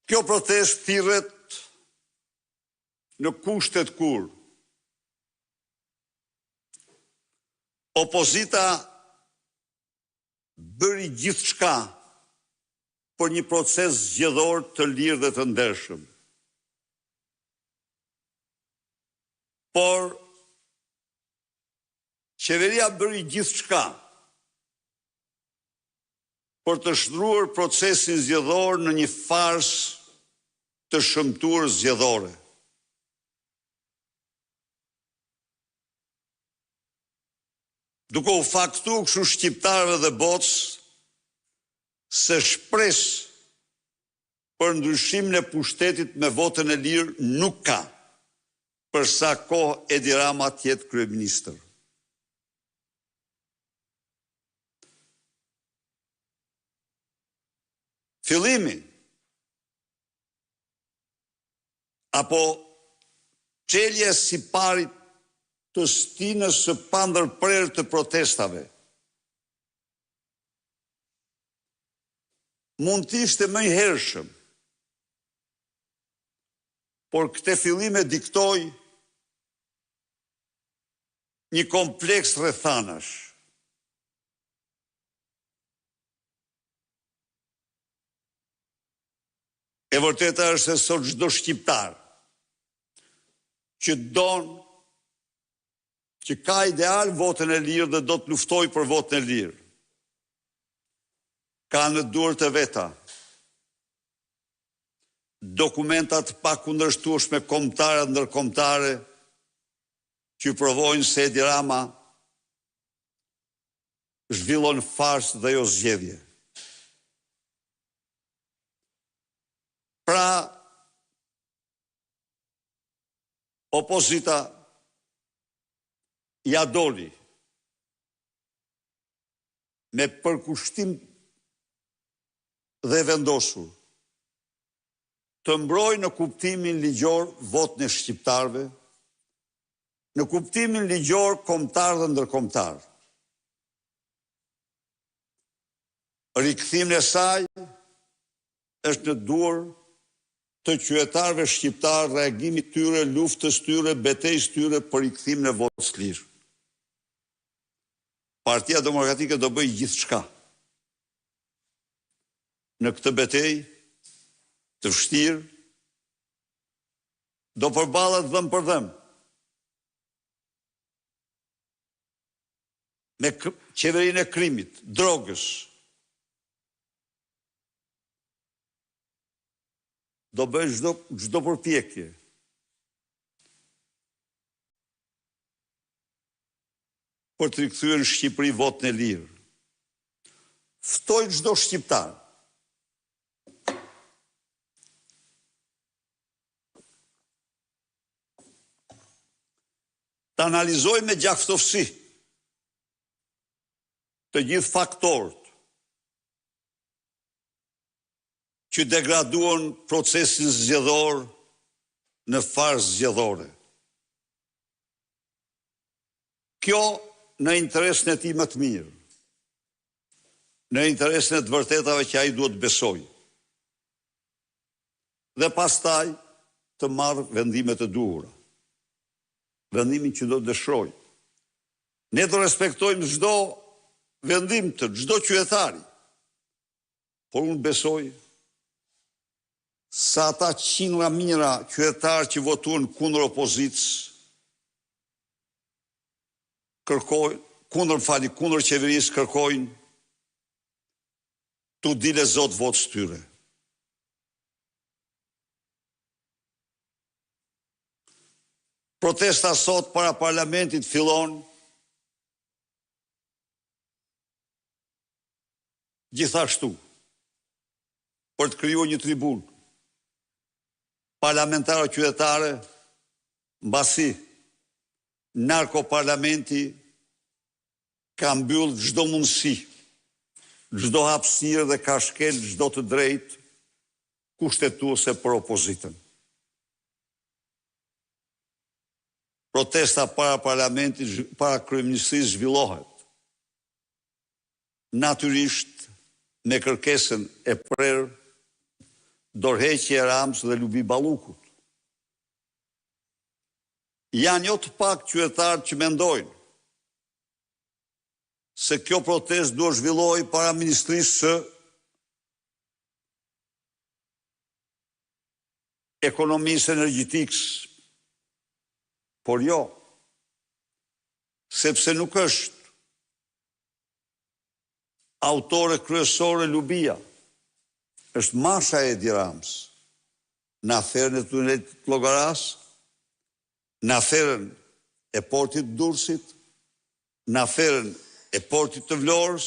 Kjo protestë thirret në kushtet kur opozita bëri gjithçka për një proces zgjedhor të lirë dhe të ndershëm. Por qeveria bëri gjithçka për të shtruar procesin zgjedhor në një farsë të shëmtuar zgjedhore. Duke u faktuar kështu shqiptarëve dhe botës se shpresë për ndryshimin e pushtetit me votën e lirë nuk ka, për sa kohë Edi Rama të jetë kryeministër. Fillimi apo çelja si parit të stinës së pandërprerë të protestave mund të ishte më i hershëm, por këtë fillim e diktoi një kompleks rrethanash. E vërteta është se sot çdo shqiptar që don, që ka ideal votën e lirë dhe do të luftoj për votën e lirë, ka në duart e veta dokumentat pa kundërshtueshme kombëtare dhe ndërkombëtare që provojnë se Edi Rama zhvillon farsë dhe jo zgjedhje. Pra, opozita ja doli me përkushtim dhe vendosur të mbrojë në kuptimin ligjor votën e shqiptarëve, në kuptimin ligjor kombëtar dhe ndërkombëtar. Rikthimin e saj është në duar të qytetarëve shqiptar, reagimit tyre, luftës tyre, betejës tyre për rikthimin e votës lirë. Partia Demokratike do bëjë gjithçka në këtë betejë të vështirë, do përballet dhëm për dhëm me qeverinë e krimit, drogës. Do bëjë çdo përpjekje për të rikthyer në Shqipëri votën e lirë. Ftoj çdo shqiptar të analizoj me gjaktësi të gjithë faktorët që degraduan procesin zgjedhor në farsë zgjedhore. Kjo në interesin e tij më të mirë, në interesin e të vërtetave që ai duhet besoj. Dhe pastaj të marrë vendimet e duhura. Vendimin që do të dëshiroj. Ne do respektojmë çdo vendim të çdo qytetari. Por unë besoj sa ata qindra mijëra qytetarë që votuan kundër opozitës, kundër qeverisë kërkojnë t'u dile zot votës tyre. Protesta sot para parlamentit fillon gjithashtu për të krijuar një tribunë parlamentare qytetare, mbasi narkoparlamenti ka mbyll çdo mundësi, çdo hapësirë dhe ka shkel çdo të drejtë kushtetuese për opozitën. Protesta para parlamentit, para kryeministrisë zhvillohet natyrisht me kërkesën e prerë dorëheqje e Ramës dhe Lubi Ballukut. Janë jo të pak qytetarë që mendojnë se kjo protestë duhet zhvillohej para Ministrisë së Ekonomisë Energjetikës, por jo, sepse nuk është autore kryesore Lubia, është masha e Edi Ramës në aferën e tunelit të Llogaras, në aferën e portit të Durrësit, në aferën e portit të Vlorës,